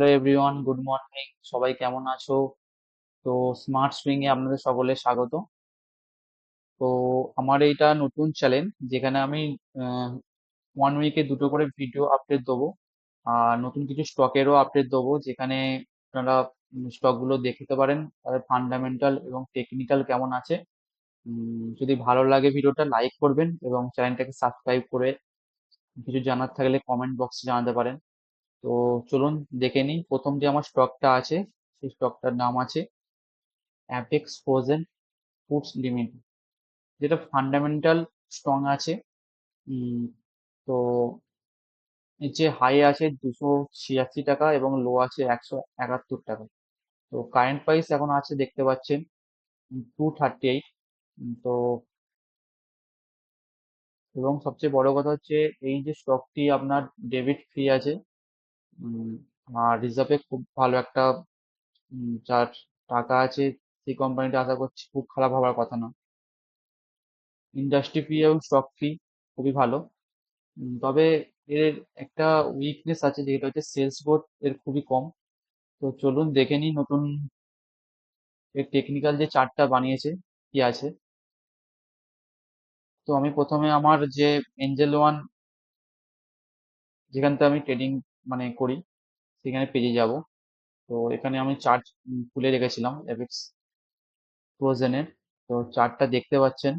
Hello everyone, good morning. সবাই কেমন আছো? তো স্মার্ট সুইং এ আপনাদের সকলের স্বাগত। তো আমার এইটা নতুন চ্যালেঞ্জ, যেখানে আমি ওয়ান উইকে দুটো করে ভিডিও আপডেট দেবো, আর নতুন কিছু স্টকেরও আপডেট দেবো, যেখানে আপনারা স্টকগুলো দেখতে পারেন তাদের ফান্ডামেন্টাল এবং টেকনিক্যাল কেমন আছে। যদি ভালো লাগে ভিডিওটা লাইক করবেন এবং চ্যানেলটাকে সাবস্ক্রাইব করে কিছু জানার থাকলে কমেন্ট বক্সে জানাতে পারেন। তো চলুন দেখে নিই। প্রথম যে আমার স্টকটা আছে, সেই স্টকটার নাম আছে অ্যাপেক্স ফ্রোজেন ফুডস লিমিটেড, যেটা ফান্ডামেন্টাল স্ট্রং আছে। উম, তো নিচে হাই আছে 286 টাকা এবং লো আছে 171 টাকা। তো কারেন্ট প্রাইস এখন আছে দেখতে পাচ্ছেন 238। তো এবং সবচেয়ে বড় কথা হচ্ছে এই যে স্টকটি আপনার ডেবিট ফ্রি আছে। উম, আর রিজার্ভে খুব ভালো একটা যার টাকা আছে সেই কোম্পানিটা আশা করছি খুব খারাপ হওয়ার কথা না। ইন্ডাস্ট্রি ফি এবং স্টক ফি খুবই ভালো। তবে এর একটা উইকনেস আছে, যেটা হচ্ছে সেলস গ্রোথ এর খুবই কম। তো চলুন দেখে নিই নতুন এর টেকনিক্যাল যে চার্টটা বানিয়েছে কি আছে। তো আমি প্রথমে আমার যে এঞ্জেল ওয়ান, যেখান থেকে আমি ট্রেডিং মানে করি, সেখানে পেজে যাব। তো এখানে আমি চার্ট খুলে রেখেছিলাম এফএক্স ফ্রোজেনের। তো চার্টটা দেখতে পাচ্ছেন।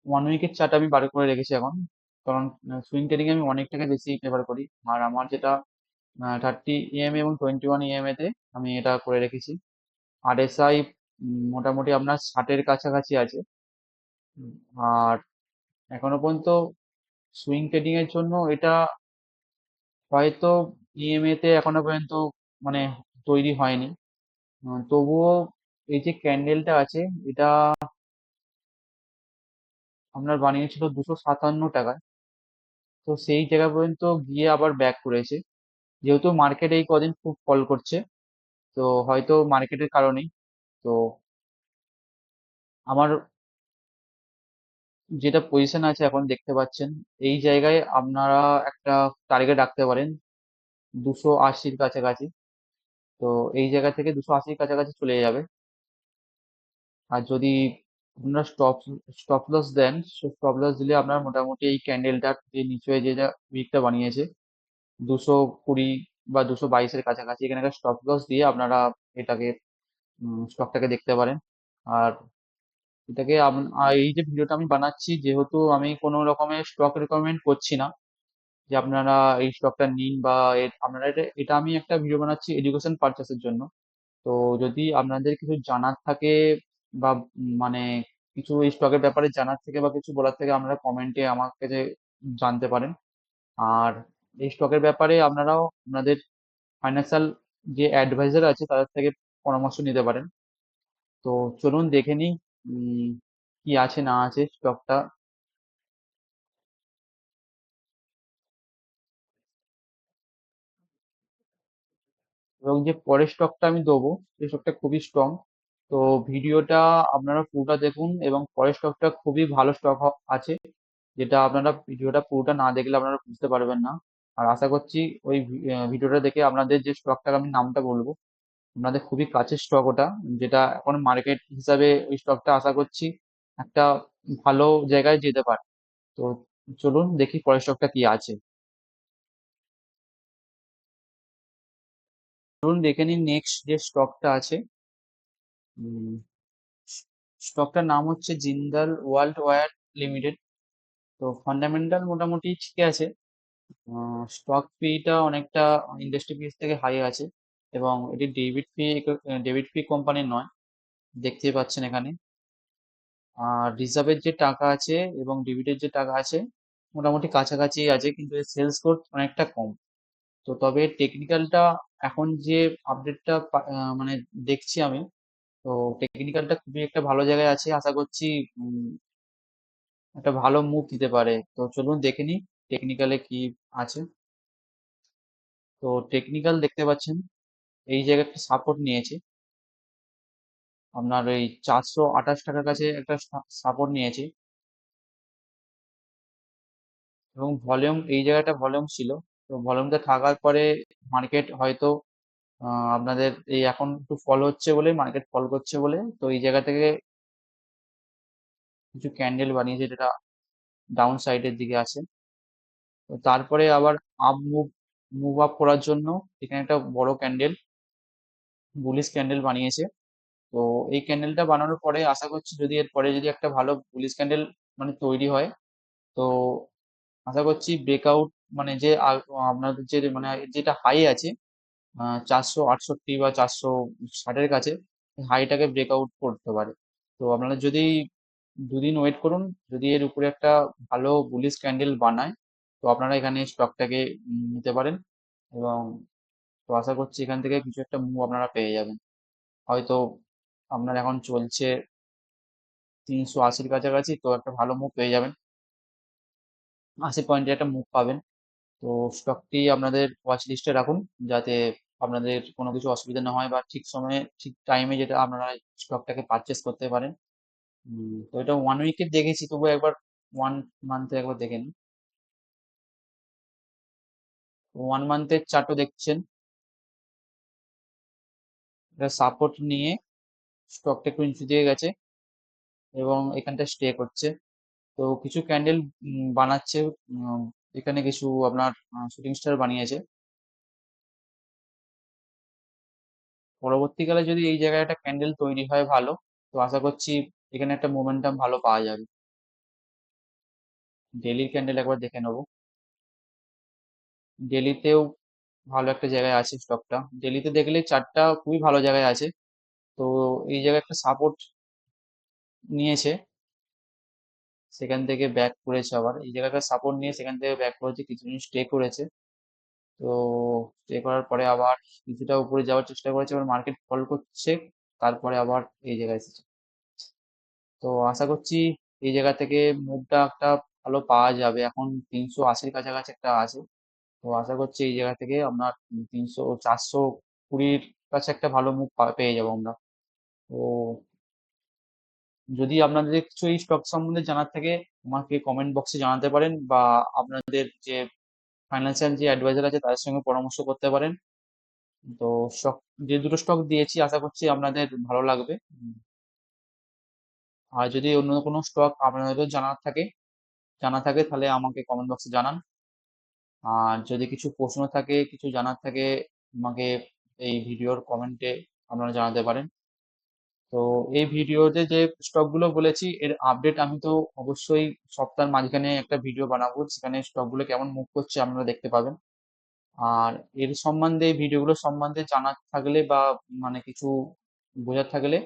ওয়ান উইকের চার্ট আমি বার করে রেখেছি এখন, কারণ সুইং ট্রেডিং আমি অনেকটাকে বেশি প্রেফার করি। আর আমার যেটা 30 EM এবং 21 EM তে আমি এটা করে রেখেছি। RSI মোটামুটি আপনার 60-এর কাছাকাছি আছে। উম, আর এখনো পর্যন্ত সুইং ট্রেডিং এর জন্য এটা হয়তো EMA তে এখনো পর্যন্ত মানে তৈরি হয়নি। তবুও এই যে ক্যান্ডেলটা আছে, এটা আপনার বানিয়েছিল 257 টাকায়। তো সেই জায়গা পর্যন্ত গিয়ে আবার ব্যাক করেছে। যেহেতু মার্কেট এই কদিন খুব ফল করছে, তো হয়তো মার্কেটের কারণেই। তো আমার যেটা পজিশন আছে এখন দেখতে পাচ্ছেন, এই জায়গায় আপনারা একটা টার্গেট রাখতে পারেন 280-র কাছাকাছি। তো এই জায়গা থেকে 280-র কাছাকাছি চলে যাবে। আর যদি আপনারা স্টপ লস দেন, স্টপ লস দিলে আপনার মোটামুটি এই ক্যান্ডেলটার যে নিচে যে যা উইকটা বানিয়েছে 220 বা 222-এর কাছাকাছি, এখানে একটা স্টপ লস দিয়ে আপনারা এটাকে স্টকটাকে দেখতে পারেন। আর এটাকে আর এই যে ভিডিওটা আমি বানাচ্ছি, যেহেতু আমি কোনো রকমের স্টক রেকমেন্ড করছি না যে আপনারা এই স্টকটা নিন বা আপনারা এটা এটা আমি একটা ভিডিও বানাচ্ছি এডুকেশন পারপাসের জন্য। তো যদি আপনাদের কিছু জানার থাকে বা মানে কিছু এই স্টকের ব্যাপারে জানার থেকে বা কিছু বলার থেকে, আপনারা কমেন্টে আমার কাছে জানতে পারেন। আর এই স্টকের ব্যাপারে আপনারাও আপনাদের ফাইন্যান্সিয়াল যে অ্যাডভাইজার আছে তাদের থেকে পরামর্শ নিতে পারেন। তো চলুন দেখে নিই কি আছে না আছে স্টকটা। এবং যে পরের স্টকটা আমি দেবো, সেই স্টকটা খুবই স্ট্রং। তো ভিডিওটা আপনারা পুরোটা দেখুন, এবং পরের স্টকটা খুবই ভালো স্টক আছে, যেটা আপনারা ভিডিওটা পুরোটা না দেখলে আপনারা বুঝতে পারবেন না। আর আশা করছি ওই ভিডিওটা দেখে আপনাদের যে স্টকটার আমি নামটা বলবো, আপনাদের খুবই কাছের স্টক ওটা, যেটা এখন মার্কেট হিসাবে ওই স্টকটা আশা করছি একটা ভালো জায়গায় যেতে পারে। তো চলুন দেখি পরের স্টকটা কি আছে। চলুন দেখে নিন নেক্সট যে স্টকটা আছে। স্টকটার নাম হচ্ছে জিন্দাল ওয়ার্ল্ড ওয়্যার লিমিটেড। তো ফান্ডামেন্টাল মোটামুটি ঠিক আছে। স্টক ফিটা অনেকটা ইন্ডাস্ট্রি ফিস থেকে হাই আছে, এবং এটি ডেবিট ফি কোম্পানির নয়, দেখতেই পাচ্ছেন এখানে। আর রিজার্ভের যে টাকা আছে এবং ডেবিটের যে টাকা আছে মোটামুটি কাছাকাছি আছে, কিন্তু এর সেলস গ্রোথ অনেকটা কম। তো তবে টেকনিক্যালটা এখন যে আপডেটটা মানে দেখছি আমি, তো টেকনিক্যালটা খুবই একটা ভালো জায়গায় আছে। আশা করছি একটা ভালো মুভ দিতে পারে। তো চলুন দেখে নিই টেকনিক্যালে কি আছে। তো টেকনিক্যাল দেখতে পাচ্ছেন এই জায়গায় একটা সাপোর্ট নিয়েছে, আপনার এই 428 টাকার কাছে একটা সাপোর্ট নিয়েছে। এবং ভলিউম এই জায়গাটা ভলিউম ছিল, তো ভলিউমটা থাকার পরে মার্কেট হয়তো আপনাদের এই এখন একটু ফল হচ্ছে বলে, মার্কেট ফল করছে বলে, তো এই জায়গা থেকে কিছু ক্যান্ডেল বানিয়েছে যেটা ডাউন সাইডের দিকে আছে। তো তারপরে আবার আপ মুভ মুভ আপ করার জন্য এখানে একটা বড় ক্যান্ডেল, বুলিশ ক্যান্ডেল বানিয়েছে। তো এই ক্যান্ডেলটা বানানোর পরে আশা করছি যদি এর পরে যদি একটা ভালো বুলিশ ক্যান্ডেল মানে তৈরি হয়, তো আশা করছি ব্রেকআউট মানে যে আপনাদের যে মানে যেটা হাই আছে 468 বা 460-এর কাছে, হাইটাকে ব্রেকআউট করতে পারে। তো আপনারা যদি দুদিন ওয়েট করুন, যদি এর উপরে একটা ভালো বুলিশ ক্যান্ডেল বানায়, তো আপনারা এখানে স্টকটাকে নিতে পারেন। এবং তো আশা করছি এখান থেকে কিছু একটা মুভ আপনারা পেয়ে যাবেন। হয়তো আপনার এখন চলছে 380-র কাছাকাছি, তো একটা ভালো মুভ পেয়ে যাবেন, 80 পয়েন্টের একটা মুভ পাবেন। তো স্টকটি আপনাদের ওয়াচ লিস্টে রাখুন, যাতে আপনাদের কোনো কিছু অসুবিধা না হয় বা ঠিক সময়ে ঠিক টাইমে যেটা আপনারা স্টকটাকে পারচেস করতে পারেন। তো এটা 1 উইকের দেখেছি, তবু একবার 1 মান্থে একবার দেখে নিন। 1 মান্থের চার্টও দেখছেন, এটা সাপোর্ট নিয়ে স্টকটা একটু নিচু দিয়ে গেছে এবং এখানটা স্টে করছে। তো কিছু ক্যান্ডেল বানাচ্ছে, উম, এখানে কিছু আপনার শুটিং স্টার বানিয়েছে। পরবর্তীকালে যদি এই জায়গায় একটা ক্যান্ডেল তৈরি হয় ভালো, তো আশা করছি এখানে একটা মোমেন্টাম ভালো পাওয়া যাবে। ডেলির ক্যান্ডেল একবার দেখে নেবো। ডেলিতেও ভালো একটা জায়গায় আছে স্টকটা, ডেলিতে দেখলে চারটা খুবই ভালো জায়গায় আছে। তো এই জায়গায় একটা সাপোর্ট নিয়েছে, সেখান থেকে ব্যাক করেছে, আবার এই জায়গাটা সাপোর্ট নিয়ে সেখান থেকে ব্যাক করেছে, কিছুদিন স্টে করেছে। তো স্টে করার পরে আবার কিছুটা উপরে যাওয়ার চেষ্টা করেছে, এবার মার্কেট ফল করছে, তারপরে আবার এই জায়গায় এসেছে। তো আশা করছি এই জায়গা থেকে মুভটা একটা ভালো পাওয়া যাবে। এখন 380-র কাছাকাছি একটা আছে, তো আশা করছি এই জায়গা থেকে আপনার 420 কাছে একটা ভালো মুভ পেয়ে যাবো আমরা। তো যদি আপনাদের কিছু এই স্টক সম্বন্ধে জানার থাকে, আমাকে কমেন্ট বক্সে জানাতে পারেন, বা আপনাদের যে ফাইন্যান্সিয়াল যে অ্যাডভাইজার আছে তাদের সঙ্গে পরামর্শ করতে পারেন। তো স্টক, যে দুটো স্টক দিয়েছি আশা করছি আপনাদের ভালো লাগবে। আর যদি অন্য কোনো স্টক আপনাদেরও জানা থাকে তাহলে আমাকে কমেন্ট বক্সে জানান। আর যদি কিছু প্রশ্ন থাকে, কিছু জানার থাকে, আমাকে এই ভিডিওর কমেন্টে আপনারা জানাতে পারেন। তো এই ভিডিওতে যে স্টক গুলো বলেছি এর আপডেট আমি তো অবশ্যই সপ্তাহের মাঝখানে একটা ভিডিও বানাবো, সেখানে স্টক গুলো কেমন মুভ করছে আপনারা দেখতে পাবেন। আর এর সম্বন্ধে, এই ভিডিওগুলো সম্বন্ধে জানার থাকলে বা মানে কিছু বোঝার থাকলে,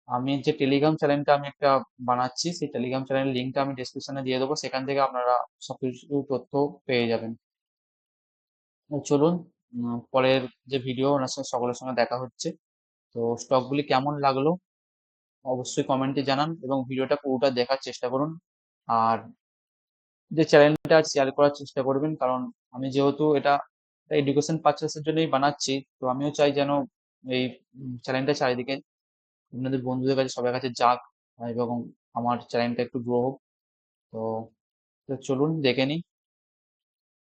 আমি যে টেলিগ্রাম চ্যানেলটা আমি একটা বানাচ্ছি, সেই টেলিগ্রাম চ্যানেলের লিঙ্কটা আমি ডেসক্রিপশনে দিয়ে দেবো, সেখান থেকে আপনারা সবকিছু তথ্য পেয়ে যাবেন। তো চলুন, পরের যে ভিডিও ওনার সঙ্গে সকলের সঙ্গে দেখা হচ্ছে। তো স্টকগুলি কেমন লাগলো অবশ্যই কমেন্টে জানান এবং ভিডিওটা পুরোটা দেখার চেষ্টা করুন। আর যে চ্যানেলটা শেয়ার করার চেষ্টা করবেন, কারণ আমি যেহেতু এটা এডুকেশন পারপাসের জন্যই বানাচ্ছি, তো আমিও চাই যেন এই চ্যানেলটা চারিদিকে আপনাদের বন্ধুদের কাছে সবার কাছে যাক, এবং আমার চ্যানেলটা একটু গ্রো হোক। তো তো চলুন দেখে নিই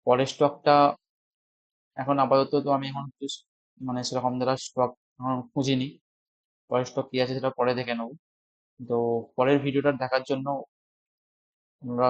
পরের স্টকটা। এখন আপাতত তো আমি এখন মানে সেরকম দ্বারা স্টক এখন খুঁজিনি, পরের স্টক কি আছে সেটা পরে দেখে নেবো। তো পরের ভিডিওটা দেখার জন্য আমরা